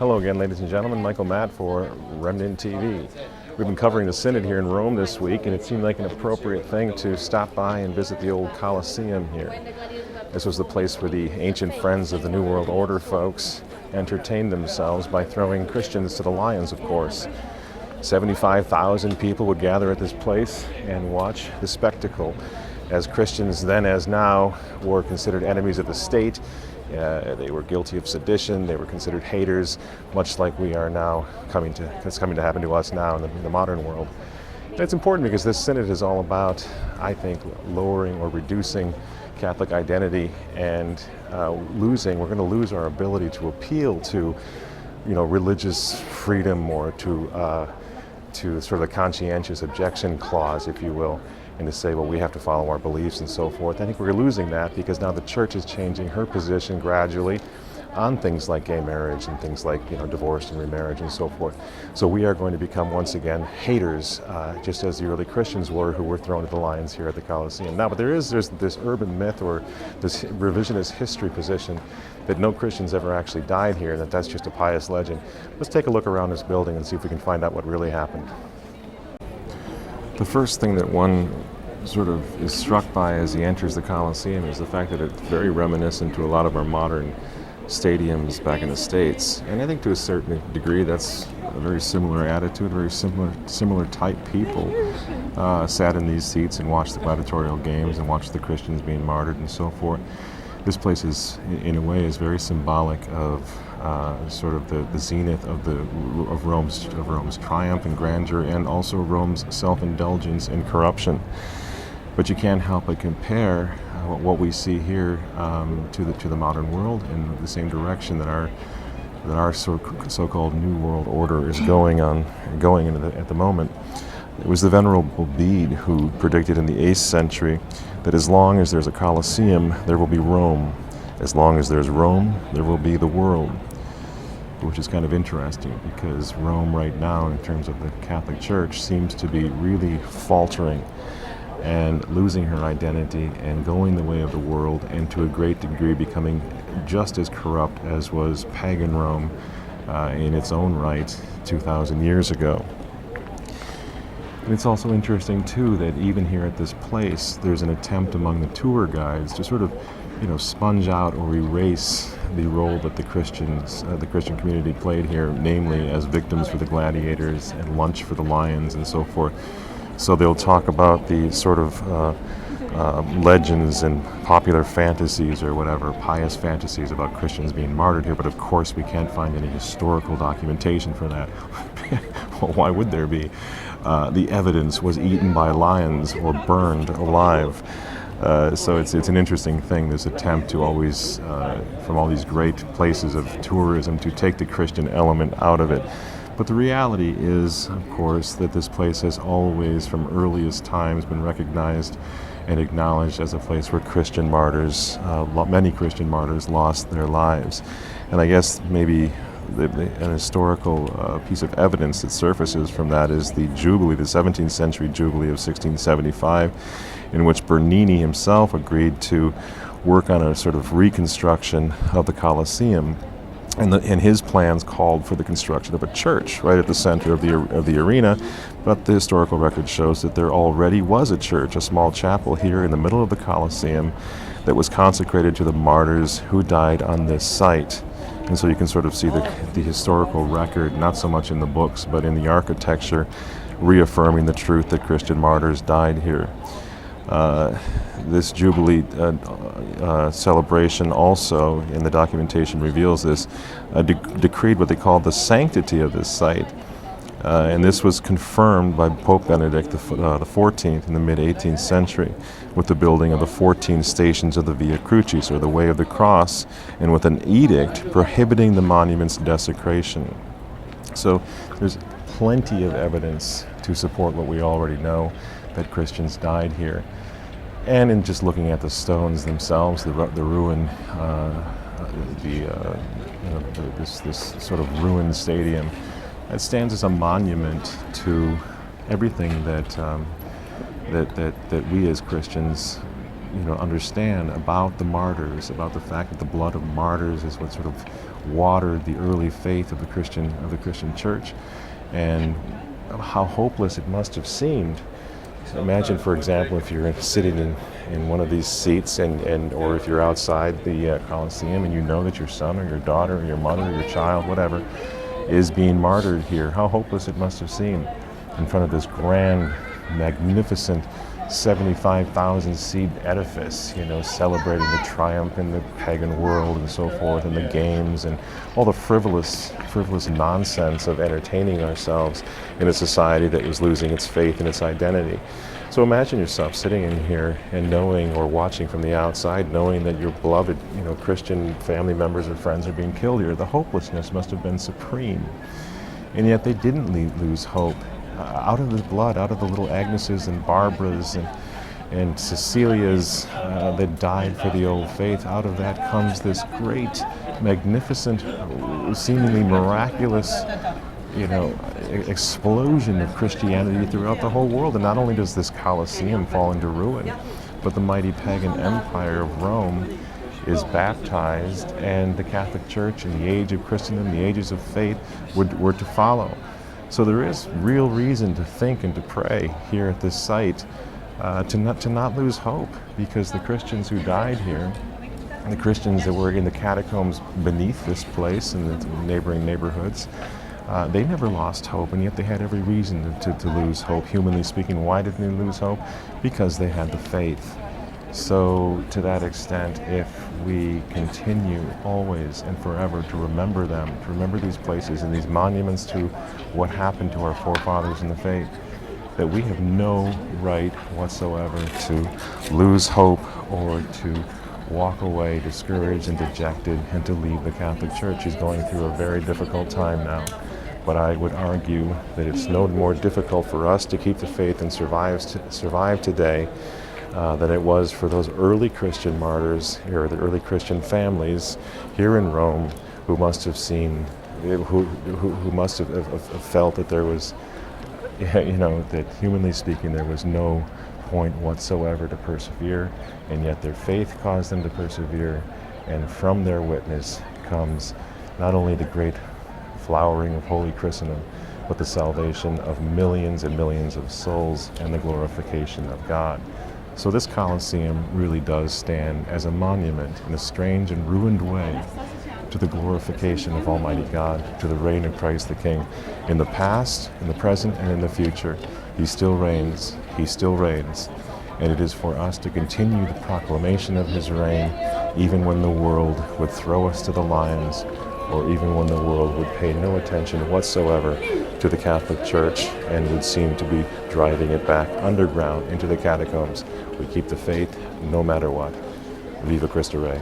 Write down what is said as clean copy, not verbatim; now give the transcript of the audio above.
Hello again, ladies and gentlemen. Michael Matt for Remnant TV. We've been covering the Synod here in Rome this week, and it seemed like an appropriate thing to stop by and visit the old Colosseum here. This was the place where the ancient friends of the New World Order folks entertained themselves by throwing Christians to the lions, of course. 75,000 people would gather at this place and watch the spectacle, as Christians then as now were considered enemies of the state. They were guilty of sedition. They were considered haters, much like we are now coming to happen to us now in the modern world. And it's important because this synod is all about, I think, lowering or reducing Catholic identity and we're going to lose our ability to appeal to, religious freedom or to sort of a conscientious objection clause, if you will, and to say, well, we have to follow our beliefs and so forth. I think we're losing that because now the church is changing her position gradually on things like gay marriage and things like divorce and remarriage and so forth. So we are going to become once again haters, just as the early Christians were, who were thrown to the lions here at the Colosseum. Now, but there's this urban myth or this revisionist history position that no Christians ever actually died here, and that's just a pious legend. Let's take a look around this building and see if we can find out what really happened. The first thing that one sort of is struck by as he enters the Colosseum is the fact that it's very reminiscent to a lot of our modern stadiums back in the States. And I think to a certain degree that's a very similar attitude, very similar type people sat in these seats and watched the gladiatorial games and watched the Christians being martyred and so forth. This place is, in a way, is very symbolic of sort of the zenith of Rome's triumph and grandeur, and also Rome's self-indulgence and corruption. But you can't help but compare what we see here to the modern world in the same direction that our so-called New World Order is going at the moment. It was the Venerable Bede who predicted in the 8th century that as long as there's a Colosseum, there will be Rome. As long as there's Rome, there will be the world. Which is kind of interesting because Rome right now, in terms of the Catholic Church, seems to be really faltering and losing her identity and going the way of the world, and to a great degree becoming just as corrupt as was pagan Rome in its own right 2,000 years ago. And it's also interesting, too, that even here at this place, there's an attempt among the tour guides to sort of, sponge out or erase the role that the Christian community played here, namely as victims for the gladiators and lunch for the lions and so forth. So they'll talk about the sort of legends and popular fantasies or whatever, pious fantasies about Christians being martyred here, but of course we can't find any historical documentation for that. Well, why would there be? The evidence was eaten by lions or burned alive. So it's an interesting thing, this attempt to always, from all these great places of tourism, to take the Christian element out of it. But the reality is, of course, that this place has always, from earliest times, been recognized and acknowledged as a place where Christian martyrs, many Christian martyrs, lost their lives. And I guess maybe an historical piece of evidence that surfaces from that is the Jubilee, the 17th century Jubilee of 1675, in which Bernini himself agreed to work on a sort of reconstruction of the Colosseum. And his plans called for the construction of a church right at the center of the arena, but the historical record shows that there already was a church, a small chapel here in the middle of the Colosseum that was consecrated to the martyrs who died on this site. And so you can sort of see the historical record, not so much in the books, but in the architecture, reaffirming the truth that Christian martyrs died here. This Jubilee celebration also, in the documentation reveals this, decreed what they called the sanctity of this site. And this was confirmed by Pope Benedict XIV in the mid-18th century with the building of the 14 stations of the Via Crucis, or the Way of the Cross, and with an edict prohibiting the monument's desecration. So there's plenty of evidence to support what we already know, that Christians died here. And in just looking at the stones themselves, the ruin, this sort of ruined stadium, it stands as a monument to everything that we as Christians understand about the martyrs, about the fact that the blood of martyrs is what sort of watered the early faith of the Christian church, and how hopeless it must have seemed. So imagine, for example, if you're sitting in one of these seats, or if you're outside the Colosseum, and you know that your son or your daughter or your mother or your child, whatever, is being martyred here. How hopeless it must have seemed in front of this grand, magnificent 75,000 seat edifice, celebrating the triumph in the pagan world and so forth, and the games and all the frivolous nonsense of entertaining ourselves in a society that was losing its faith and its identity. So imagine yourself sitting in here and knowing, or watching from the outside, knowing that your beloved, Christian family members or friends are being killed here. The hopelessness must have been supreme. And yet they didn't lose hope. Out of the blood, out of the little Agneses and Barbaras and Cecilias that died for the old faith, out of that comes this great, magnificent, seemingly miraculous, explosion of Christianity throughout the whole world. And not only does this Colosseum fall into ruin, but the mighty pagan empire of Rome is baptized, and the Catholic Church and the age of Christendom, the ages of faith, were to follow. So there is real reason to think and to pray here at this site, to not lose hope, because the Christians who died here, and the Christians that were in the catacombs beneath this place and the neighboring neighborhoods, they never lost hope, and yet they had every reason to lose hope. Humanly speaking, why did they lose hope? Because they had the faith. So to that extent, if we continue always and forever to remember them, to remember these places and these monuments to what happened to our forefathers in the faith, that we have no right whatsoever to lose hope or to walk away discouraged and dejected and to leave the Catholic Church. She's going through a very difficult time now. But I would argue that it's no more difficult for us to keep the faith and survive today than it was for those early Christian martyrs, or the early Christian families here in Rome, who must have seen, who must have felt that there was, that humanly speaking, there was no point whatsoever to persevere, and yet their faith caused them to persevere, and from their witness comes not only the great flowering of Holy Christendom, but the salvation of millions and millions of souls and the glorification of God. So this Colosseum really does stand as a monument in a strange and ruined way to the glorification of Almighty God, to the reign of Christ the King. In the past, in the present, and in the future, He still reigns, He still reigns. And it is for us to continue the proclamation of His reign, even when the world would throw us to the lions, or even when the world would pay no attention whatsoever to the Catholic Church and would seem to be driving it back underground into the catacombs. We keep the faith no matter what. Viva Cristo Rey.